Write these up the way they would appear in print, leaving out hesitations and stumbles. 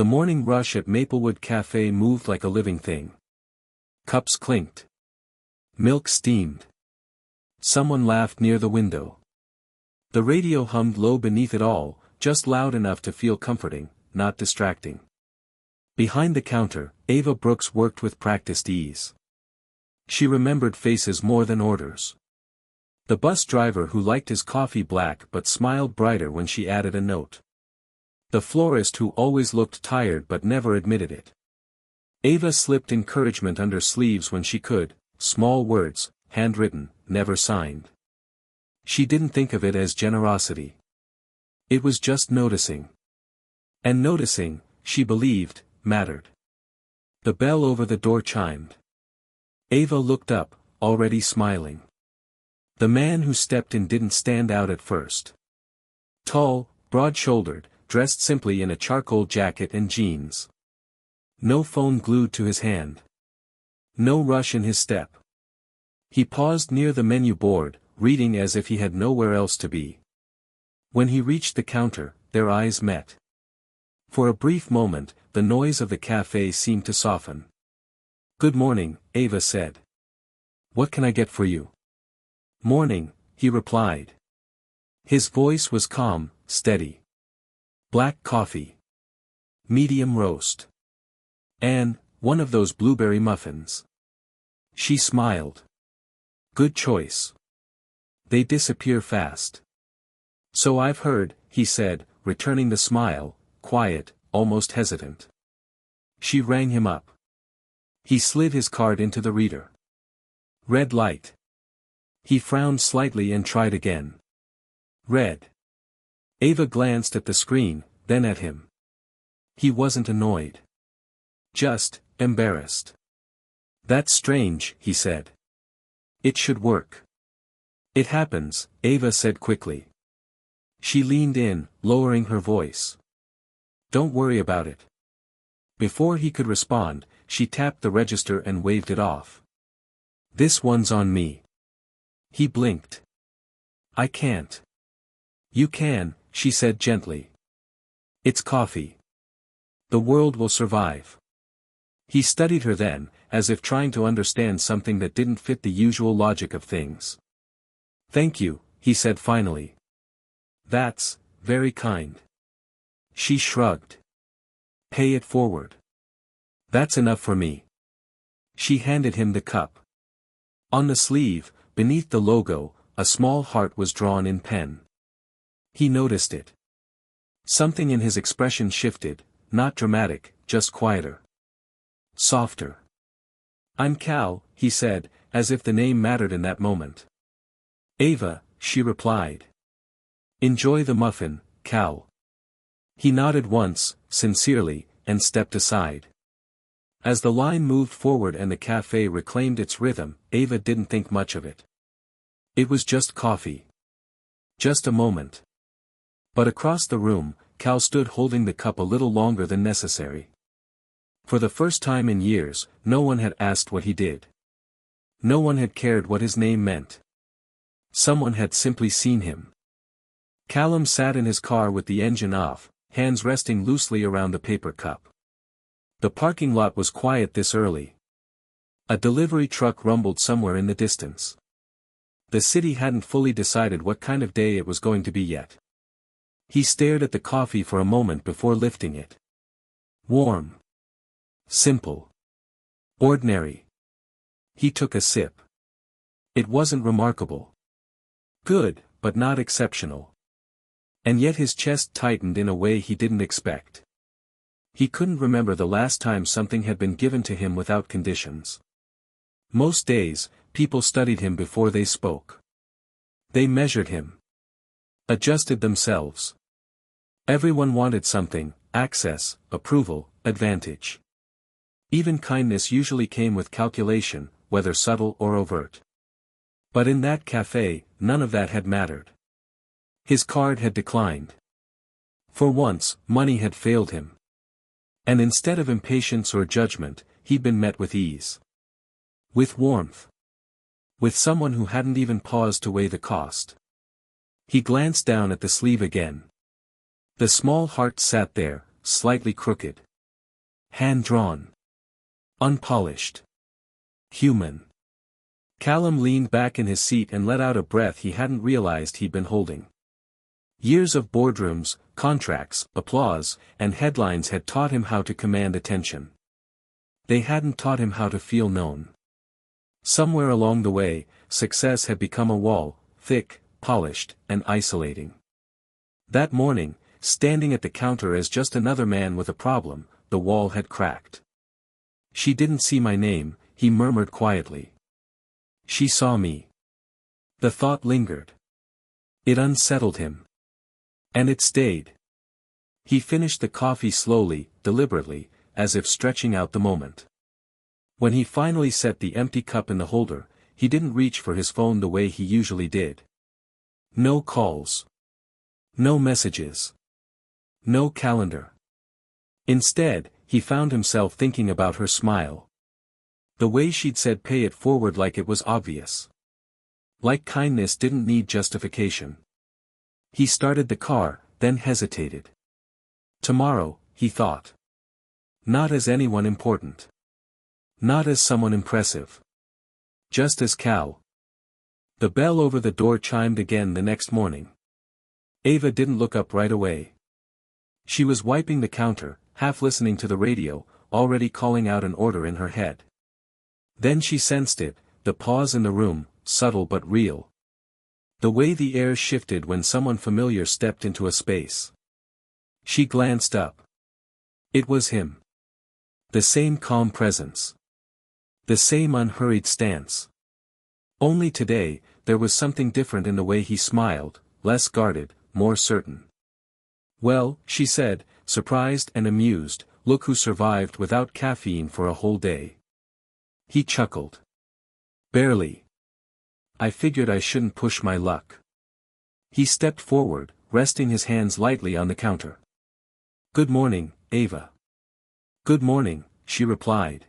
The morning rush at Maplewood Cafe moved like a living thing. Cups clinked. Milk steamed. Someone laughed near the window. The radio hummed low beneath it all, just loud enough to feel comforting, not distracting. Behind the counter, Eva Brooks worked with practiced ease. She remembered faces more than orders. The bus driver who liked his coffee black but smiled brighter when she added a note. The florist who always looked tired but never admitted it. Eva slipped encouragement under sleeves when she could, small words, handwritten, never signed. She didn't think of it as generosity. It was just noticing. And noticing, she believed, mattered. The bell over the door chimed. Eva looked up, already smiling. The man who stepped in didn't stand out at first. Tall, broad-shouldered, dressed simply in a charcoal jacket and jeans. No phone glued to his hand. No rush in his step. He paused near the menu board, reading as if he had nowhere else to be. When he reached the counter, their eyes met. For a brief moment, the noise of the cafe seemed to soften. "Good morning," Eva said. "What can I get for you?" "Morning," he replied. His voice was calm, steady. "Black coffee. Medium roast. And, one of those blueberry muffins." She smiled. "Good choice. They disappear fast." "So I've heard," he said, returning the smile, quiet, almost hesitant. She rang him up. He slid his card into the reader. "Red light." He frowned slightly and tried again. "Red." Eva glanced at the screen, then at him. He wasn't annoyed. Just, embarrassed. "That's strange," he said. "It should work." "It happens," Eva said quickly. She leaned in, lowering her voice. "Don't worry about it." Before he could respond, she tapped the register and waved it off. "This one's on me." He blinked. "I can't." "You can," she said gently. "It's coffee. The world will survive." He studied her then, as if trying to understand something that didn't fit the usual logic of things. "Thank you," he said finally. "That's very kind." She shrugged. "Pay it forward." "That's enough for me." She handed him the cup. On the sleeve, beneath the logo, a small heart was drawn in pen. He noticed it. Something in his expression shifted, not dramatic, just quieter. Softer. "I'm Cal," he said, as if the name mattered in that moment. "Eva," she replied. "Enjoy the muffin, Cal." He nodded once, sincerely, and stepped aside. As the line moved forward and the cafe reclaimed its rhythm, Eva didn't think much of it. It was just coffee. Just a moment. But across the room, Cal stood holding the cup a little longer than necessary. For the first time in years, no one had asked what he did. No one had cared what his name meant. Someone had simply seen him. Callum sat in his car with the engine off, hands resting loosely around the paper cup. The parking lot was quiet this early. A delivery truck rumbled somewhere in the distance. The city hadn't fully decided what kind of day it was going to be yet. He stared at the coffee for a moment before lifting it. Warm. Simple. Ordinary. He took a sip. It wasn't remarkable. Good, but not exceptional. And yet his chest tightened in a way he didn't expect. He couldn't remember the last time something had been given to him without conditions. Most days, people studied him before they spoke. They measured him. Adjusted themselves. Everyone wanted something: access, approval, advantage. Even kindness usually came with calculation, whether subtle or overt. But in that cafe, none of that had mattered. His card had declined. For once, money had failed him. And instead of impatience or judgment, he'd been met with ease. With warmth. With someone who hadn't even paused to weigh the cost. He glanced down at the sleeve again. The small heart sat there, slightly crooked. Hand-drawn. Unpolished. Human. Callum leaned back in his seat and let out a breath he hadn't realized he'd been holding. Years of boardrooms, contracts, applause, and headlines had taught him how to command attention. They hadn't taught him how to feel known. Somewhere along the way, success had become a wall, thick, polished, and isolating. That morning, standing at the counter as just another man with a problem, the wall had cracked. "She didn't see my name," he murmured quietly. "She saw me." The thought lingered. It unsettled him. And it stayed. He finished the coffee slowly, deliberately, as if stretching out the moment. When he finally set the empty cup in the holder, he didn't reach for his phone the way he usually did. No calls. No messages. No calendar. Instead, he found himself thinking about her smile. The way she'd said pay it forward like it was obvious. Like kindness didn't need justification. He started the car, then hesitated. Tomorrow, he thought. Not as anyone important. Not as someone impressive. Just as Cal. The bell over the door chimed again the next morning. Eva didn't look up right away. She was wiping the counter, half listening to the radio, already calling out an order in her head. Then she sensed it, the pause in the room, subtle but real. The way the air shifted when someone familiar stepped into a space. She glanced up. It was him. The same calm presence. The same unhurried stance. Only today, there was something different in the way he smiled, less guarded, more certain. "Well," she said, surprised and amused, "look who survived without caffeine for a whole day." He chuckled. "Barely. I figured I shouldn't push my luck." He stepped forward, resting his hands lightly on the counter. "Good morning, Eva." "Good morning," she replied.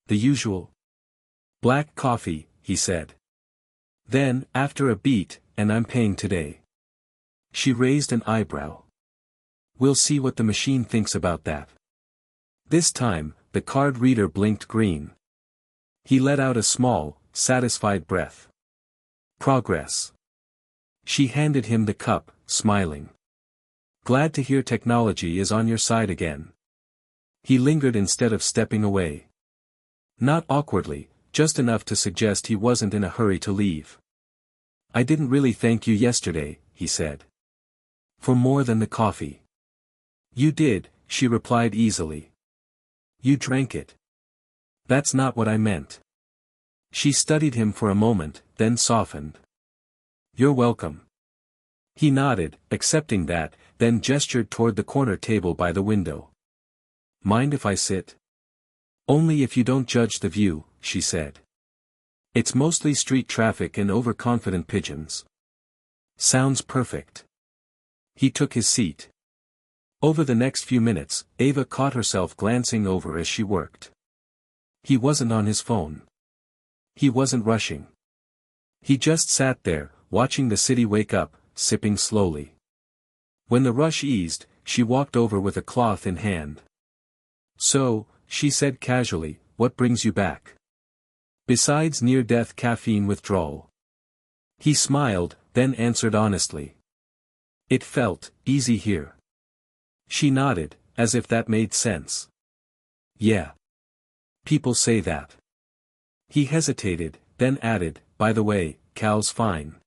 "The usual?" "Black coffee," he said. Then, after a beat, "And I'm paying today." She raised an eyebrow. "We'll see what the machine thinks about that." This time, the card reader blinked green. He let out a small, satisfied breath. "Progress." She handed him the cup, smiling. "Glad to hear technology is on your side again." He lingered instead of stepping away. Not awkwardly, just enough to suggest he wasn't in a hurry to leave. "I didn't really thank you yesterday," he said. "For more than the coffee." "You did," she replied easily. "You drank it." "That's not what I meant." She studied him for a moment, then softened. "You're welcome." He nodded, accepting that, then gestured toward the corner table by the window. "Mind if I sit?" "Only if you don't judge the view," she said. "It's mostly street traffic and overconfident pigeons." "Sounds perfect." He took his seat. Over the next few minutes, Eva caught herself glancing over as she worked. He wasn't on his phone. He wasn't rushing. He just sat there, watching the city wake up, sipping slowly. When the rush eased, she walked over with a cloth in hand. "So," she said casually, "what brings you back? Besides near-death caffeine withdrawal." He smiled, then answered honestly. "It felt easy here." She nodded, as if that made sense. "Yeah. People say that." He hesitated, then added, "By the way, Cal's fine."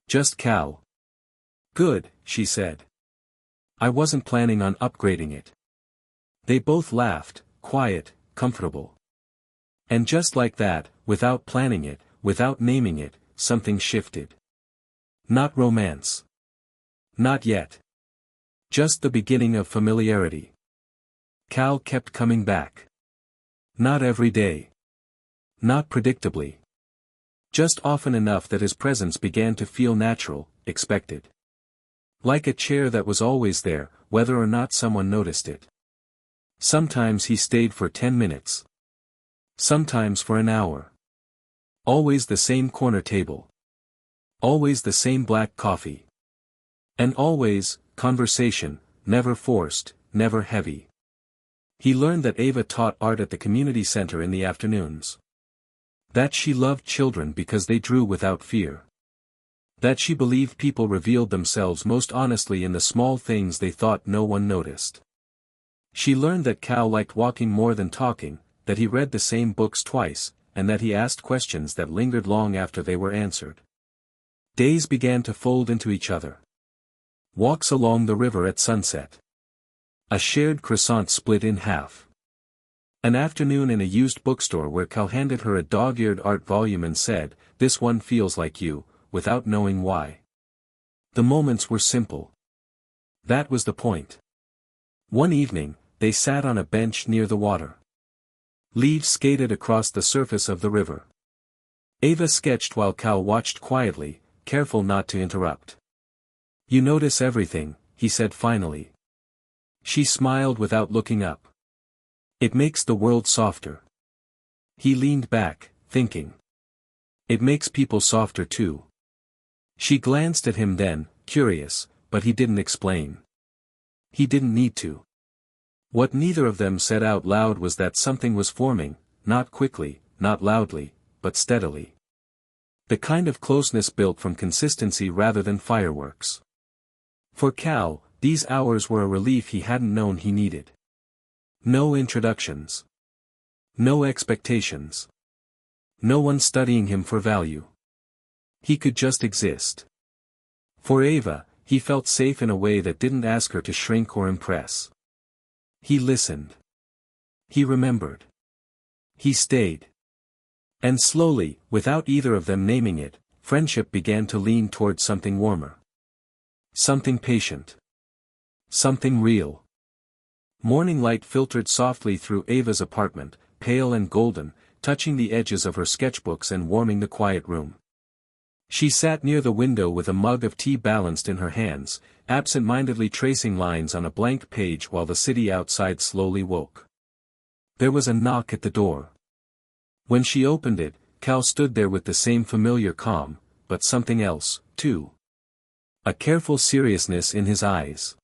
"Just Cal." "Good," she said. "I wasn't planning on upgrading it." They both laughed, quiet, comfortable. And just like that, without planning it, without naming it, something shifted. Not romance. Not yet. Just the beginning of familiarity. Cal kept coming back. Not every day. Not predictably. Just often enough that his presence began to feel natural, expected. Like a chair that was always there, whether or not someone noticed it. Sometimes he stayed for 10 minutes. Sometimes for an hour. Always the same corner table. Always the same black coffee. And always, conversation, never forced, never heavy. He learned that Eva taught art at the community center in the afternoons. That she loved children because they drew without fear. That she believed people revealed themselves most honestly in the small things they thought no one noticed. She learned that Cal liked walking more than talking, that he read the same books twice, and that he asked questions that lingered long after they were answered. Days began to fold into each other. Walks along the river at sunset. A shared croissant split in half. An afternoon in a used bookstore where Cal handed her a dog-eared art volume and said, "This one feels like you," without knowing why. The moments were simple. That was the point. One evening, they sat on a bench near the water. Leaves skated across the surface of the river. Eva sketched while Cal watched quietly, careful not to interrupt. "You notice everything," he said finally. She smiled without looking up. "It makes the world softer." He leaned back, thinking. "It makes people softer too." She glanced at him then, curious, but he didn't explain. He didn't need to. What neither of them said out loud was that something was forming, not quickly, not loudly, but steadily. The kind of closeness built from consistency rather than fireworks. For Cal, these hours were a relief he hadn't known he needed. No introductions. No expectations. No one studying him for value. He could just exist. For Eva, he felt safe in a way that didn't ask her to shrink or impress. He listened. He remembered. He stayed. And slowly, without either of them naming it, friendship began to lean toward something warmer. Something patient. Something real. Morning light filtered softly through Eva's apartment, pale and golden, touching the edges of her sketchbooks and warming the quiet room. She sat near the window with a mug of tea balanced in her hands, absent-mindedly tracing lines on a blank page while the city outside slowly woke. There was a knock at the door. When she opened it, Cal stood there with the same familiar calm, but something else, too. A careful seriousness in his eyes.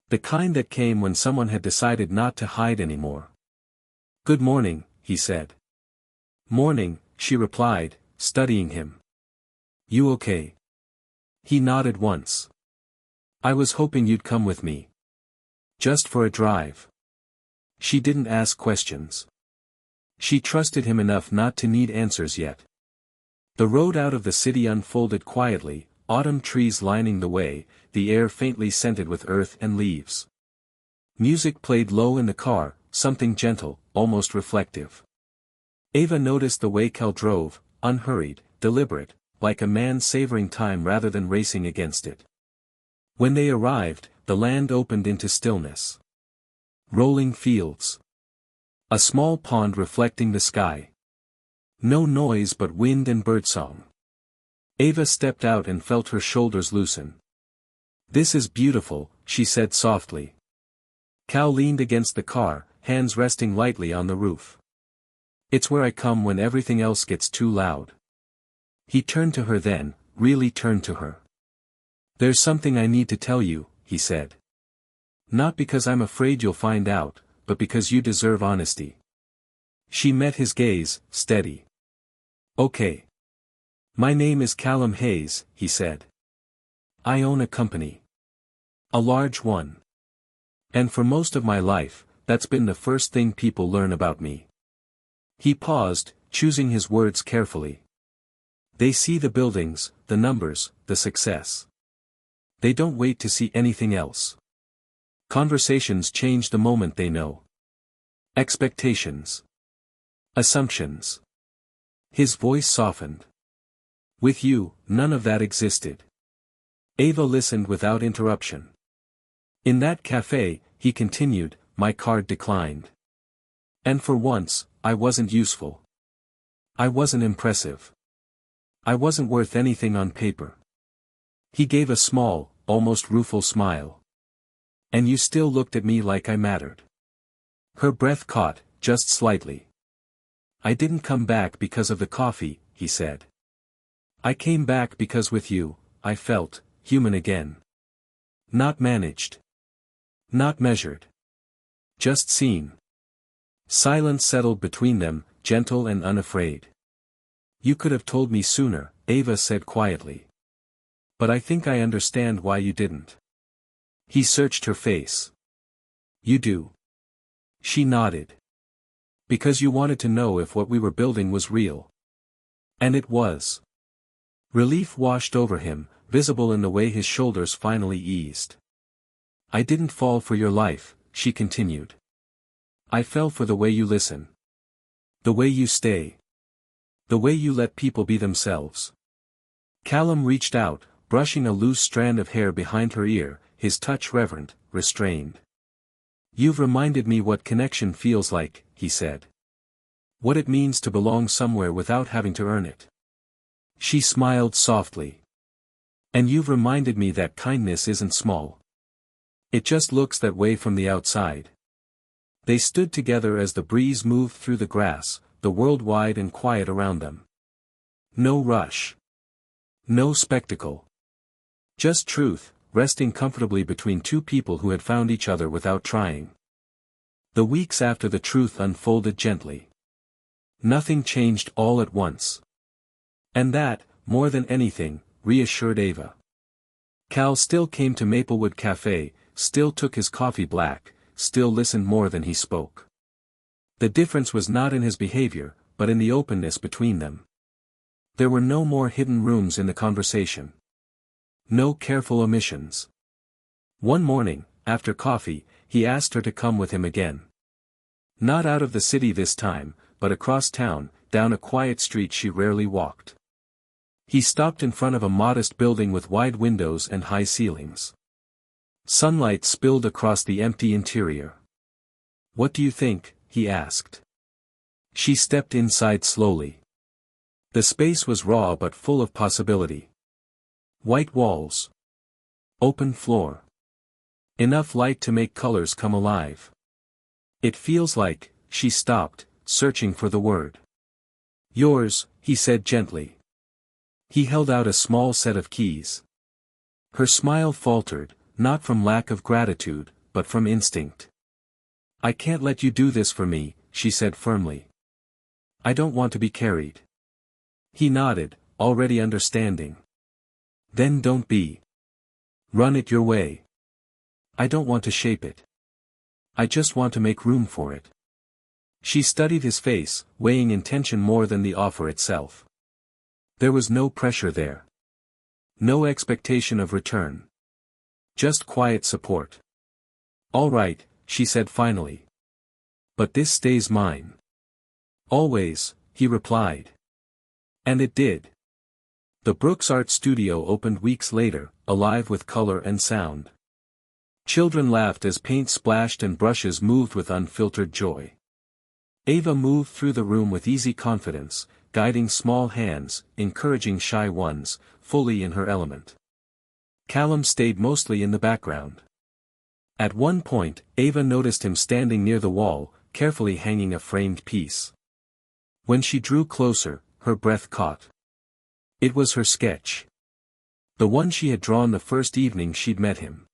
The kind that came when someone had decided not to hide anymore. "Good morning," he said. "Morning," she replied, studying him. "You okay?" He nodded once. "I was hoping you'd come with me. Just for a drive." She didn't ask questions. She trusted him enough not to need answers yet. The road out of the city unfolded quietly, autumn trees lining the way, the air faintly scented with earth and leaves. Music played low in the car, something gentle, almost reflective. Eva noticed the way Cal drove, unhurried, deliberate, like a man savoring time rather than racing against it. When they arrived, the land opened into stillness. Rolling fields. A small pond reflecting the sky. No noise but wind and birdsong. Eva stepped out and felt her shoulders loosen. "This is beautiful," she said softly. Cal leaned against the car, hands resting lightly on the roof. "It's where I come when everything else gets too loud." He turned to her then, really turned to her. "There's something I need to tell you," he said. "Not because I'm afraid you'll find out, but because you deserve honesty." She met his gaze, steady. "Okay. My name is Callum Hayes," he said. "I own a company. A large one. And for most of my life, that's been the first thing people learn about me." He paused, choosing his words carefully. "They see the buildings, the numbers, the success. They don't wait to see anything else. Conversations change the moment they know. Expectations. Assumptions." His voice softened. "With you, none of that existed." Eva listened without interruption. "In that café," he continued, "my card declined. And for once, I wasn't useful. I wasn't impressive. I wasn't worth anything on paper." He gave a small, almost rueful smile. "And you still looked at me like I mattered." Her breath caught, just slightly. "I didn't come back because of the coffee," he said. "I came back because with you, I felt human again. Not managed. Not measured. Just seen. Silence settled between them, gentle and unafraid. You could have told me sooner, Eva said quietly. But I think I understand why you didn't. He searched her face. You do. She nodded. Because you wanted to know if what we were building was real. And it was. Relief washed over him, visible in the way his shoulders finally eased. I didn't fall for your life, she continued. I fell for the way you listen. The way you stay. The way you let people be themselves. Callum reached out, brushing a loose strand of hair behind her ear, his touch reverent, restrained. You've reminded me what connection feels like, he said. What it means to belong somewhere without having to earn it. She smiled softly. And you've reminded me that kindness isn't small. It just looks that way from the outside. They stood together as the breeze moved through the grass, the world wide and quiet around them. No rush. No spectacle. Just truth, resting comfortably between two people who had found each other without trying. The weeks after the truth unfolded gently. Nothing changed all at once. And that, more than anything, reassured Eva. Cal still came to Maplewood Café, still took his coffee black, still listened more than he spoke. The difference was not in his behavior, but in the openness between them. There were no more hidden rooms in the conversation. No careful omissions. One morning, after coffee, he asked her to come with him again. Not out of the city this time, but across town, down a quiet street she rarely walked. He stopped in front of a modest building with wide windows and high ceilings. Sunlight spilled across the empty interior. What do you think? He asked. She stepped inside slowly. The space was raw but full of possibility. White walls. Open floor. Enough light to make colors come alive. It feels like, she stopped, searching for the word. Yours, he said gently. He held out a small set of keys. Her smile faltered, not from lack of gratitude, but from instinct. I can't let you do this for me, she said firmly. I don't want to be carried. He nodded, already understanding. Then don't be. Run it your way. I don't want to shape it. I just want to make room for it. She studied his face, weighing intention more than the offer itself. There was no pressure there. No expectation of return. Just quiet support. All right, she said finally. But this stays mine. Always, he replied. And it did. The Brooks Art Studio opened weeks later, alive with color and sound. Children laughed as paint splashed and brushes moved with unfiltered joy. Eva moved through the room with easy confidence, guiding small hands, encouraging shy ones, fully in her element. Callum stayed mostly in the background. At one point, Eva noticed him standing near the wall, carefully hanging a framed piece. When she drew closer, her breath caught. It was her sketch. The one she had drawn the first evening she'd met him.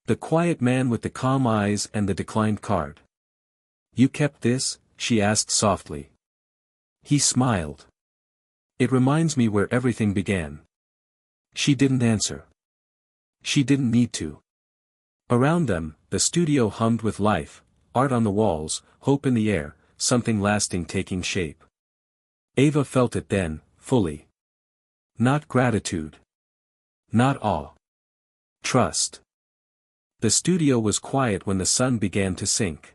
The quiet man with the calm eyes and the declined card. You kept this? She asked softly. He smiled. It reminds me where everything began. She didn't answer. She didn't need to. Around them, the studio hummed with life, art on the walls, hope in the air, something lasting taking shape. Eva felt it then, fully. Not gratitude. Not awe. Trust. The studio was quiet when the sun began to sink.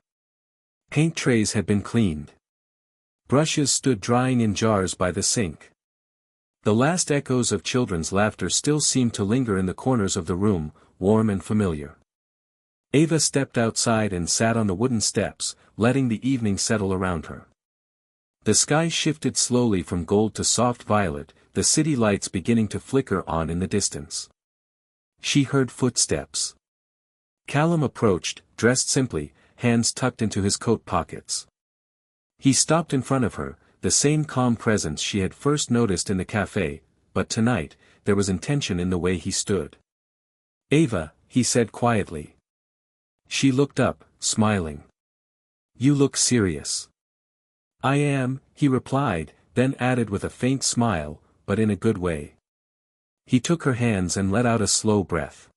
Paint trays had been cleaned. Brushes stood drying in jars by the sink. The last echoes of children's laughter still seemed to linger in the corners of the room, warm and familiar. Eva stepped outside and sat on the wooden steps, letting the evening settle around her. The sky shifted slowly from gold to soft violet, the city lights beginning to flicker on in the distance. She heard footsteps. Callum approached, dressed simply, hands tucked into his coat pockets. He stopped in front of her, the same calm presence she had first noticed in the café, but tonight, there was intention in the way he stood. Eva, he said quietly. She looked up, smiling. You look serious. I am, he replied, then added with a faint smile, but in a good way. He took her hands and let out a slow breath.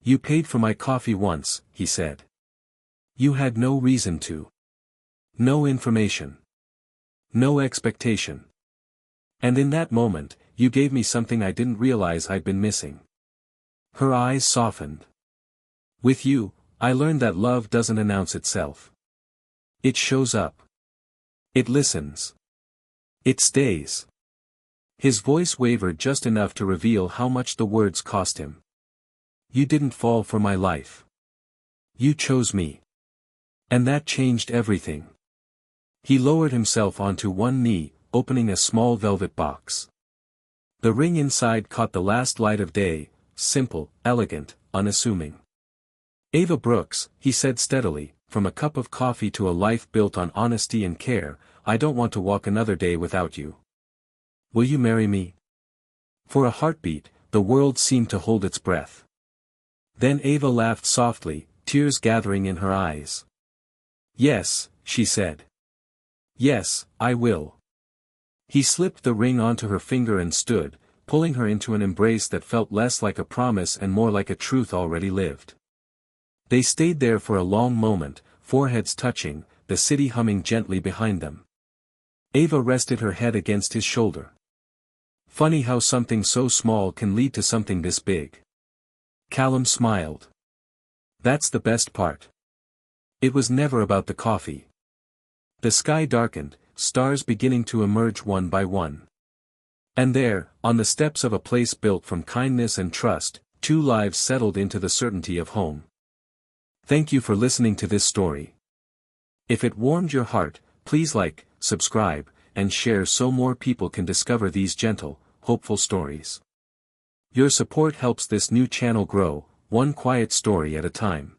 You paid for my coffee once, he said. You had no reason to. No information. No expectation. And in that moment, you gave me something I didn't realize I'd been missing. Her eyes softened. With you, I learned that love doesn't announce itself. It shows up. It listens. It stays. His voice wavered just enough to reveal how much the words cost him. You didn't fall for my life. You chose me. And that changed everything. He lowered himself onto one knee, opening a small velvet box. The ring inside caught the last light of day, simple, elegant, unassuming. Eva Brooks, he said steadily, from a cup of coffee to a life built on honesty and care, I don't want to walk another day without you. Will you marry me? For a heartbeat, the world seemed to hold its breath. Then Eva laughed softly, tears gathering in her eyes. Yes, she said. Yes, I will. He slipped the ring onto her finger and stood, pulling her into an embrace that felt less like a promise and more like a truth already lived. They stayed there for a long moment, foreheads touching, the city humming gently behind them. Eva rested her head against his shoulder. Funny how something so small can lead to something this big. Callum smiled. That's the best part. It was never about the coffee. The sky darkened, stars beginning to emerge one by one. And there, on the steps of a place built from kindness and trust, two lives settled into the certainty of home. Thank you for listening to this story. If it warmed your heart, please like, subscribe, and share so more people can discover these gentle, hopeful stories. Your support helps this new channel grow, one quiet story at a time.